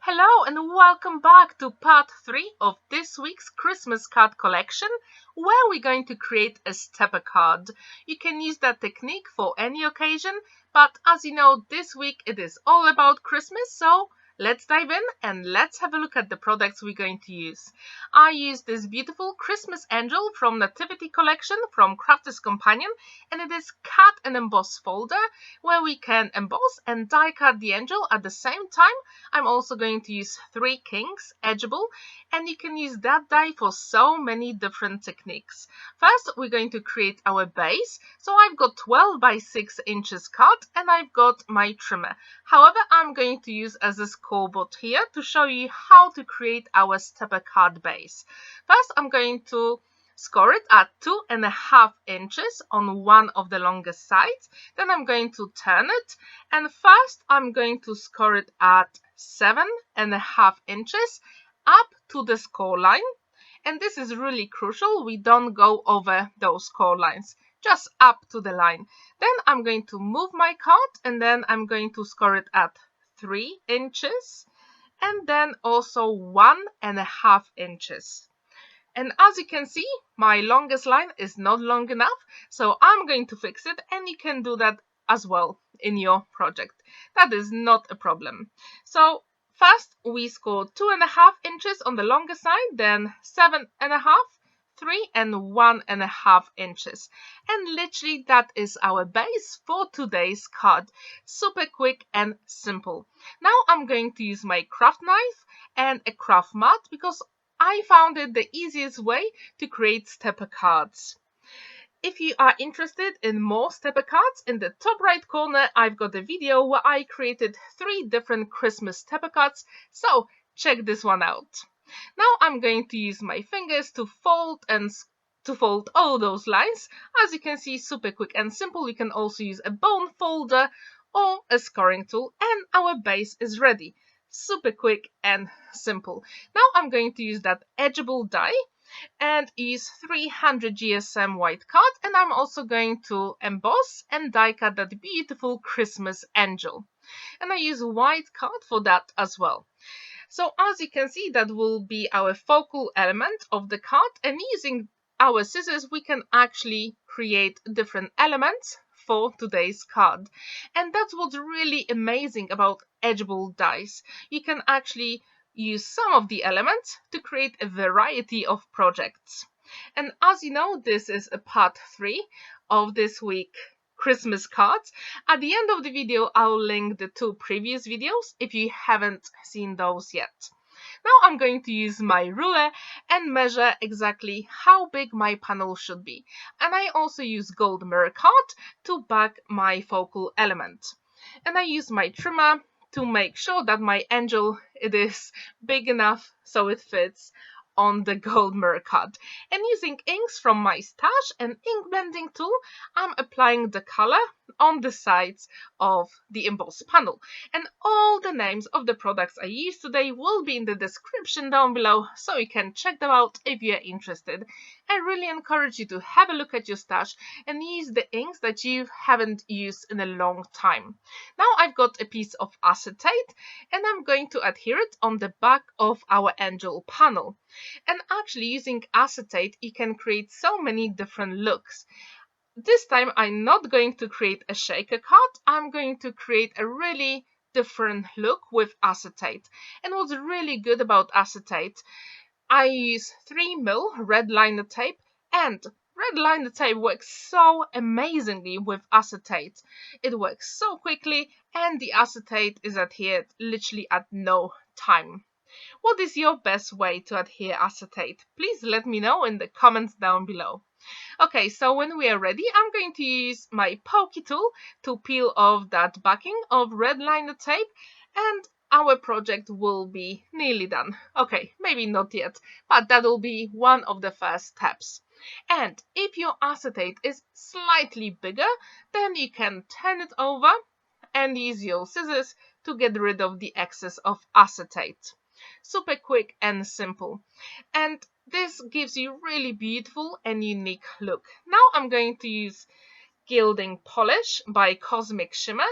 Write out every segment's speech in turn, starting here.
Hello and welcome back to part 3 of this week's Christmas card collection, where we're going to create a stepper card. You can use that technique for any occasion, but as you know, this week it is all about Christmas, so let's dive in and let's have a look at the products we're going to use. I used this beautiful Christmas angel from Nativity collection from Crafter's Companion, and it is cut and emboss folder where we can emboss and die cut the angel at the same time. I'm also going to use 3 kings, edgeable, and you can use that die for so many different techniques. First, we're going to create our base. So I've got 12 by 6 inches cut and I've got my trimmer. However, I'm going to use as a scoreboard here to show you how to create our stepper card base. First, I'm going to score it at 2.5 inches on one of the longest sides. Then I'm going to turn it, and first I'm going to score it at 7.5 inches up to the score line. And this is really crucial, we don't go over those score lines, just up to the line. Then I'm going to move my card, and then I'm going to score it at 3 inches and then also 1.5 inches. And as you can see, my longest line is not long enough, so I'm going to fix it, and you can do that as well in your project. That is not a problem. So first we score 2.5 inches on the longest side, then 7.5, 3 and 1.5 inches. And literally that is our base for today's card. Super quick and simple. Now I'm going to use my craft knife and a craft mat because I found it the easiest way to create stepper cards. If you are interested in more stepper cards, in the top right corner I've got a video where I created 3 different Christmas stepper cards, so check this one out. Now I'm going to use my fingers to fold all those lines. As you can see, super quick and simple. You can also use a bone folder or a scoring tool, and our base is ready. Super quick and simple. Now I'm going to use that edgeable die and use 300 GSM white card, and I'm also going to emboss and die cut that beautiful Christmas angel. And I use white card for that as well. So as you can see, that will be our focal element of the card, and using our scissors we can actually create different elements for today's card. And that's what's really amazing about edgeable dies. You can actually use some of the elements to create a variety of projects. And as you know, this is a part 3 of this week Christmas cards. At the end of the video I'll link the 2 previous videos if you haven't seen those yet. Now I'm going to use my ruler and measure exactly how big my panel should be. And I also use gold mirror card to back my focal element. And I use my trimmer to make sure that my angel is big enough so it fits on the gold mirror card. And using inks from my stash and ink blending tool, I'm applying the color on the sides of the embossed panel. And all the names of the products I used today will be in the description down below, so you can check them out if you're interested. I really encourage you to have a look at your stash and use the inks that you haven't used in a long time. Now I've got a piece of acetate and I'm going to adhere it on the back of our angel panel. And actually using acetate you can create so many different looks. This time I'm not going to create a shaker card, I'm going to create a really different look with acetate. And what's really good about acetate, I use 3mm red liner tape, and red liner tape works so amazingly with acetate. It works so quickly and the acetate is adhered literally at no time. What is your best way to adhere acetate? Please let me know in the comments down below. Okay, so when we are ready, I'm going to use my pokey tool to peel off that backing of red liner tape, and our project will be nearly done. Okay, maybe not yet, but that will be one of the first steps. And if your acetate is slightly bigger, then you can turn it over and use your scissors to get rid of the excess of acetate. Super quick and simple. And this gives you really beautiful and unique look. Now I'm going to use Gilding Polish by Cosmic Shimmer,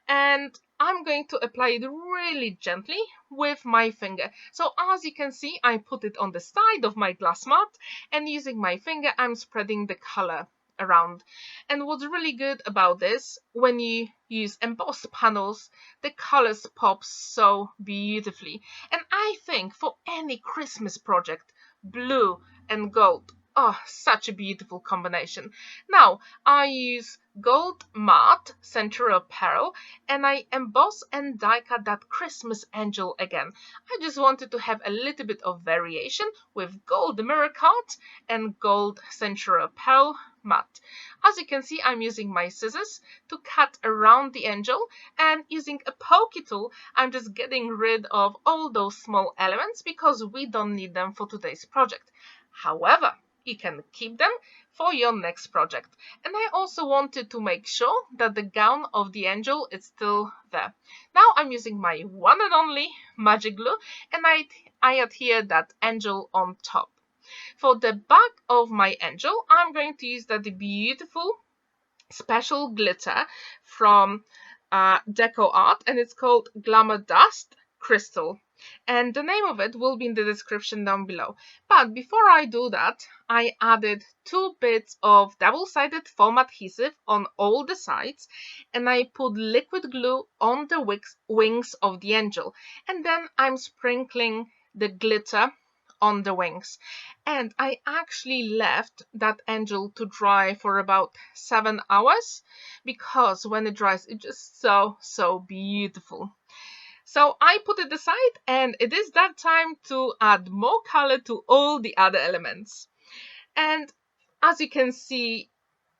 and I'm going to apply it really gently with my finger. So as you can see, I put it on the side of my glass mat, and using my finger, I'm spreading the color around. And what's really good about this, when you use embossed panels, the colors pop so beautifully. And I think for any Christmas project, blue and gold, oh, such a beautiful combination. Now I use gold matte Centura Pearl, and I emboss and die cut that Christmas angel again. I just wanted to have a little bit of variation with gold mirror cut and gold Centura Pearl matte. As you can see, I'm using my scissors to cut around the angel, and using a pokey tool, I'm just getting rid of all those small elements because we don't need them for today's project. However, you can keep them for your next project. And I also wanted to make sure that the gown of the angel is still there. Now I'm using my one and only magic glue, and I adhere that angel on top. For the back of my angel, I'm going to use that beautiful special glitter from DecoArt, and it's called Glamour Dust Crystal. And the name of it will be in the description down below. But before I do that, I added 2 bits of double-sided foam adhesive on all the sides, and I put liquid glue on the wings of the angel, and then I'm sprinkling the glitter on the wings. And I actually left that angel to dry for about 7 hours, because when it dries, it's just so beautiful. So I put it aside, and it is that time to add more color to all the other elements. And as you can see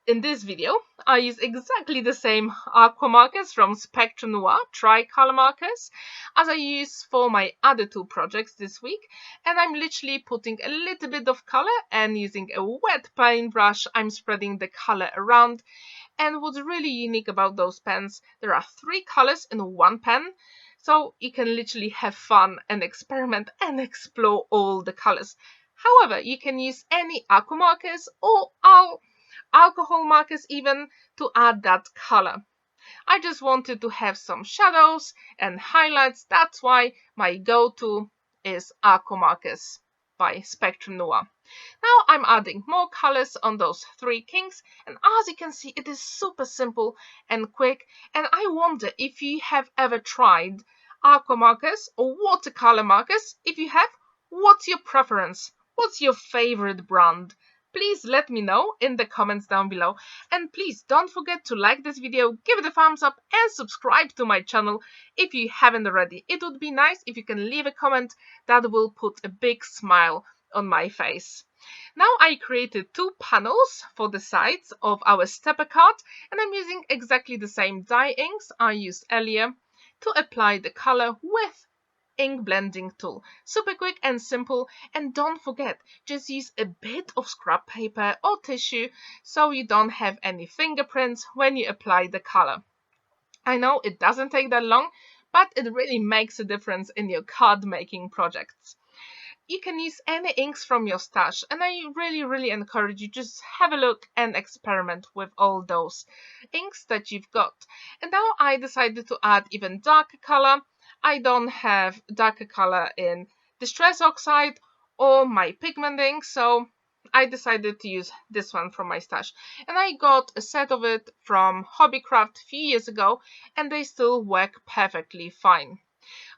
in this video, I use exactly the same aqua markers from Spectrum Noir tricolor markers as I use for my other 2 projects this week, and I'm literally putting a little bit of color, and using a wet paintbrush, I'm spreading the color around. And what's really unique about those pens, there are 3 colors in one pen, so you can literally have fun and experiment and explore all the colors. However, you can use any aqua markers or alcohol markers even to add that color. I just wanted to have some shadows and highlights. That's why my go-to is aqua markers by Spectrum Noir. Now I'm adding more colors on those 3 kings, and as you can see, it is super simple and quick. And I wonder if you have ever tried aqua markers or watercolor markers. If you have, what's your preference? What's your favorite brand? Please let me know in the comments down below. And please don't forget to like this video, give it a thumbs up, and subscribe to my channel if you haven't already. It would be nice if you can leave a comment. That will put a big smile on my face. Now I created 2 panels for the sides of our stepper card, and I'm using exactly the same dye inks I used earlier to apply the color with ink blending tool. Super quick and simple, and don't forget, just use a bit of scrap paper or tissue so you don't have any fingerprints when you apply the color. I know it doesn't take that long, but it really makes a difference in your card making projects. You can use any inks from your stash, and I really encourage you just have a look and experiment with all those inks that you've got. And now I decided to add even darker color. I don't have darker color in Distress Oxide or my pigment ink, so I decided to use this one from my stash. And I got a set of it from Hobbycraft a few years ago, and they still work perfectly fine.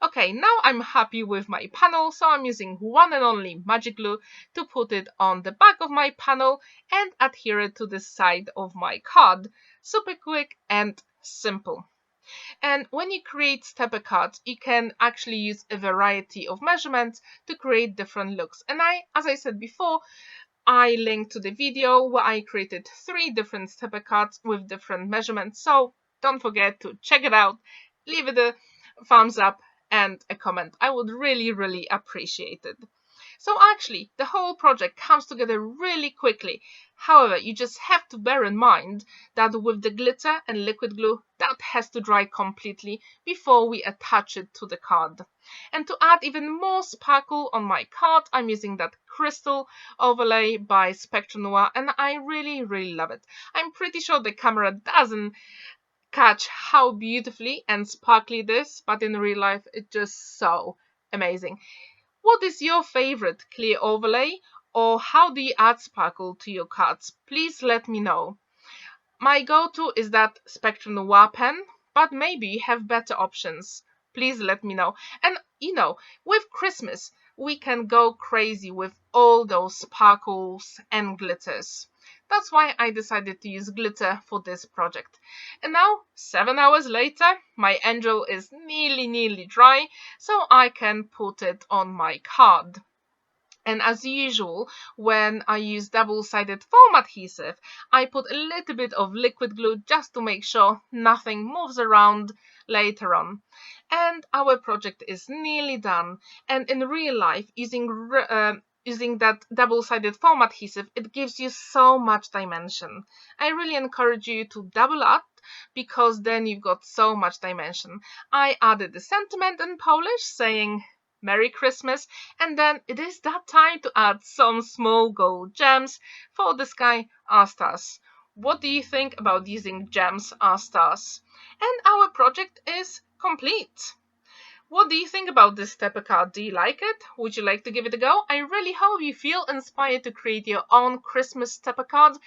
Okay, now I'm happy with my panel, so I'm using one and only magic glue to put it on the back of my panel and adhere it to the side of my card. Super quick and simple. And when you create stepper cards, you can actually use a variety of measurements to create different looks. And as I said before, I linked to the video where I created 3 different stepper cards with different measurements. So don't forget to check it out. Leave it a thumbs up and a comment. I would really appreciate it. So actually, the whole project comes together really quickly. However, you just have to bear in mind that with the glitter and liquid glue, that has to dry completely before we attach it to the card. And to add even more sparkle on my card, I'm using that crystal overlay by Spectrum Noir, and I really love it. I'm pretty sure the camera doesn't catch how beautifully and sparkly it is, but in real life it's just so amazing. What is your favorite clear overlay, or how do you add sparkle to your cards? Please let me know. My go-to is that Spectrum Noir pen, but maybe you have better options. Please let me know. And with Christmas, we can go crazy with all those sparkles and glitters. That's why I decided to use glitter for this project. And now, 7 hours later, my angel is nearly dry, so I can put it on my card. And as usual, when I use double-sided foam adhesive, I put a little bit of liquid glue just to make sure nothing moves around later on. And our project is nearly done. And in real life, using that double-sided foam adhesive, it gives you so much dimension. I really encourage you to double up, because then you've got so much dimension. I added the sentiment in Polish saying Merry Christmas, and then it is that time to add some small gold gems for the sky as stars. What do you think about using gems as stars? And our project is complete. What do you think about this stepper card? Do you like it? Would you like to give it a go? I really hope you feel inspired to create your own Christmas stepper card,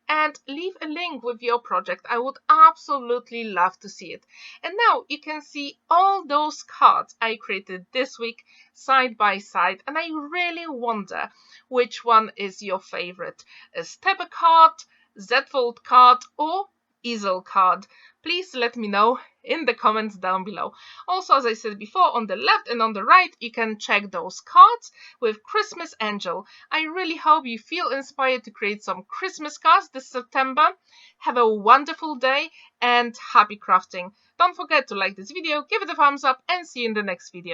and leave a link with your project. I would absolutely love to see it. And now you can see all those cards I created this week side by side, and I really wonder which one is your favorite. A stepper card, Z-fold card, or easel card? Please let me know in the comments down below. Also, as I said before, on the left and on the right, you can check those cards with Christmas Angel. I really hope you feel inspired to create some Christmas cards this September. Have a wonderful day and happy crafting. Don't forget to like this video, give it a thumbs up, and see you in the next video.